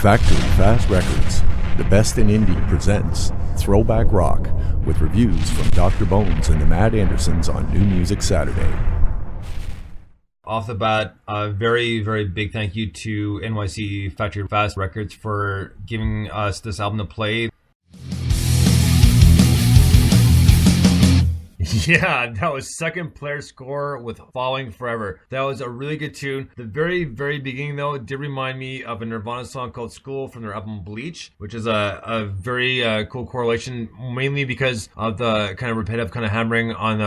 Factory Fast Records, the best in indie, presents Throwback Rock with reviews from Dr. Bones and the Mad Andersons on New Music Saturday. Off the bat, a very, very big thank you to NYC Factory Fast Records for giving us this album to play. Yeah, that was Second Player Score with Falling Forever. That was a really good tune. The very, very beginning, though, did remind me of a Nirvana song called School from their album Bleach, which is a very cool correlation, mainly because of the kind of repetitive kind of hammering on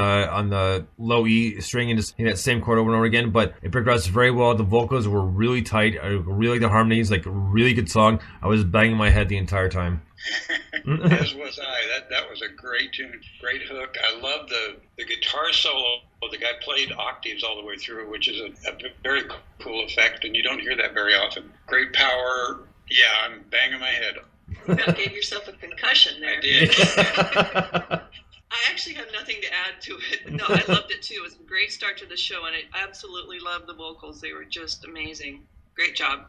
the low E string and just hitting that same chord over and over again. But it progressed very well. The vocals were really tight. I really liked the harmonies, like a really good song. I was banging my head the entire time. As was I. That was a great tune, great hook. I love the guitar solo. The guy played octaves all the way through, which is a very cool effect, and you don't hear that very often. Great power. Yeah, I'm banging my head. You about gave yourself a concussion there. I did. I actually have nothing to add to it. No, I loved it too. It was a great start to the show, and I absolutely loved the vocals. They were just amazing. Great job.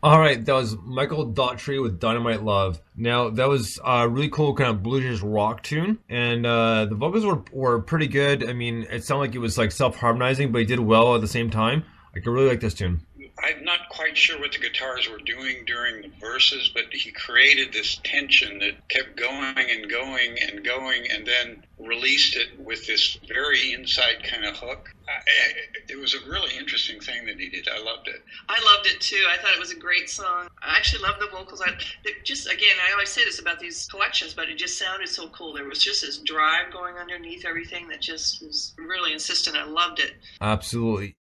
All right, that was Michael Daughtry with Dynamite Love. Now, that was a really cool kind of bluesish rock tune, and the vocals were pretty good. I mean, it sounded like it was like self-harmonizing, but he did well at the same time. I really like this tune. I'm not quite sure what the guitars were doing during the verses, but he created this tension that kept going and going and going, and then released it with this very inside kind of hook. It was a really interesting thing that he did. I loved it. I loved it too. I thought it was a great song. I actually love the vocals. I always say this about these collections, but it just sounded so cool. There was just this drive going underneath everything that just was really insistent. I loved it. Absolutely.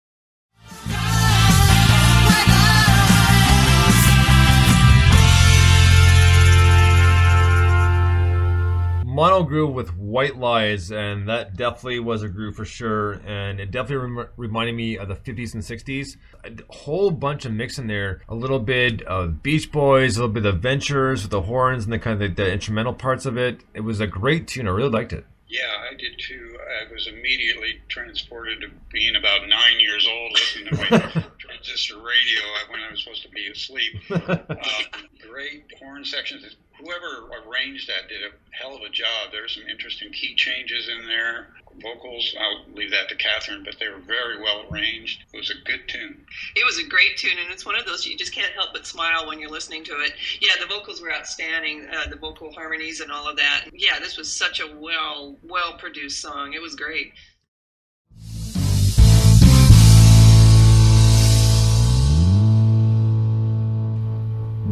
Mono groove with White Lies, and that definitely was a groove for sure, and it definitely reminded me of the 50s and 60s. A whole bunch of mix in there, a little bit of Beach Boys, a little bit of Ventures with the horns and the kind of the instrumental parts of it. It was a great tune. I really liked it. Yeah, I did too. I was immediately transported to being about 9 years old, listening to my transistor radio when I was supposed to be asleep. Great horn sections. Whoever arranged that did a hell of a job. There were some interesting key changes in there. Vocals, I'll leave that to Catherine, but they were very well arranged. It was a good tune. It was a great tune, and it's one of those you just can't help but smile when you're listening to it. Yeah, the vocals were outstanding, the vocal harmonies and all of that. Yeah, this was such a well-produced song. It was great.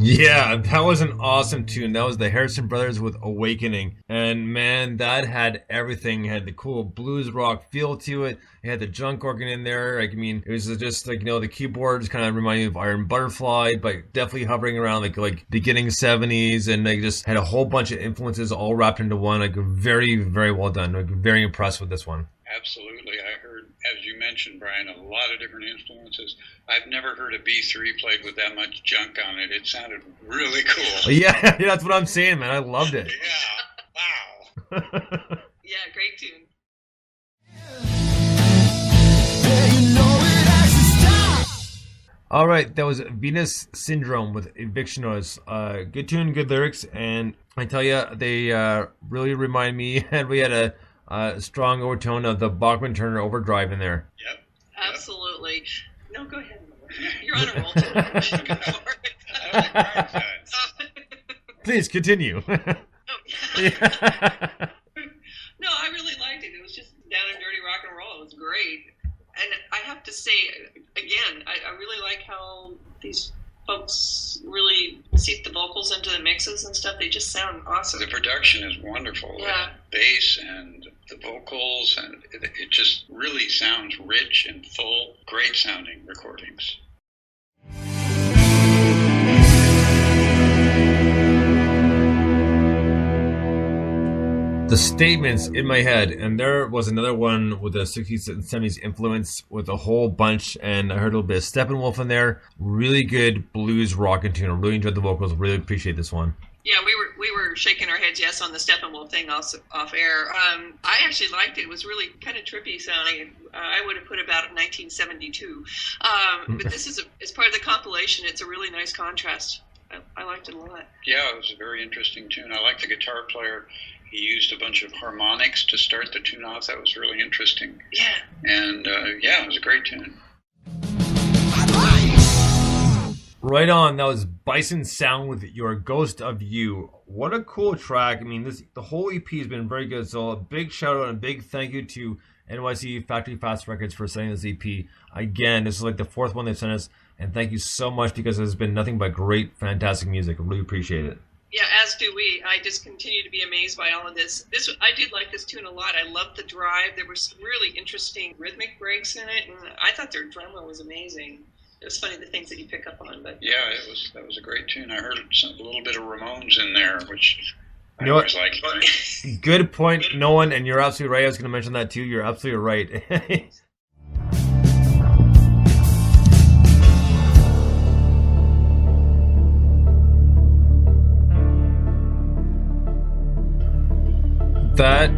Yeah, that was an awesome tune. That was the Harrison Brothers with Awakening. And man, that had everything. It had the cool blues rock feel to it. It had the junk organ in there. Like, I mean, it was just like, the keyboards kind of reminded me of Iron Butterfly, but definitely hovering around like beginning 70s. And they just had a whole bunch of influences all wrapped into one. Like, very, very well done. Like, very impressed with this one. Absolutely. I heard, as you mentioned, Brian, a lot of different influences. I've never heard a B3 played with that much junk on it. It sounded really cool. Yeah, that's what I'm saying, man. I loved it. Yeah. Wow. Yeah, great tune. All right, that was Venus Syndrome with Evictionos. Good tune, good lyrics, and I tell you, they really remind me, and we had a strong overtone of the Bachman Turner Overdrive in there. Yep. Absolutely. No, go ahead. You're on a roll today. Go for it. Please continue. Oh, yeah. No, I really liked it. It was just down and dirty rock and roll. It was great. And I have to say, again, I really like how these folks really seep the vocals into the mixes and stuff. They just sound awesome. The production is wonderful. Yeah. The bass and the vocals, and it just really sounds rich and full. Great sounding recordings. The Statements in my head, and there was another one with a 60s and 70s influence with a whole bunch, and I heard a little bit of Steppenwolf in there. Really good blues rockin' tune. I really enjoyed the vocals. Really appreciate this one. Yeah, we were shaking our heads yes on the Steppenwolf thing off air. I actually liked it. It was really kind of trippy sounding. I would have put about 1972. But this is as part of the compilation. It's a really nice contrast. I liked it a lot. Yeah, it was a very interesting tune. I liked the guitar player. He used a bunch of harmonics to start the tune off. That was really interesting. Yeah. And it was a great tune. Right on. That was Bison Sound with Your Ghost of You. What a cool track. I mean, the whole EP has been very good. So a big shout out and a big thank you to NYC Factory Fast Records for sending this EP. Again, this is like the fourth one they've sent us. And thank you so much because it's been nothing but great, fantastic music. I really appreciate it. Yeah, as do we. I just continue to be amazed by all of this. I did like this tune a lot. I loved the drive. There were some really interesting rhythmic breaks in it. And I thought their drummer was amazing. It was funny the things that you pick up on, but yeah, that was a great tune. I heard a little bit of Ramones in there, which I always like. Good point, Nolan, and you're absolutely right. I was going to mention that too. You're absolutely right. That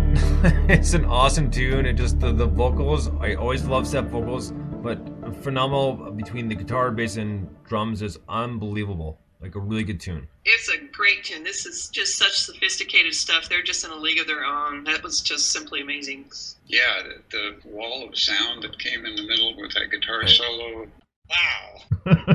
is an awesome tune. It just the vocals. I always love set vocals, but phenomenal between the guitar, bass, and drums is unbelievable. Like a really good tune. It's a great tune. This is just such sophisticated stuff. They're just in a league of their own. That was just simply amazing. Yeah, the wall of sound that came in the middle with that guitar solo. Wow.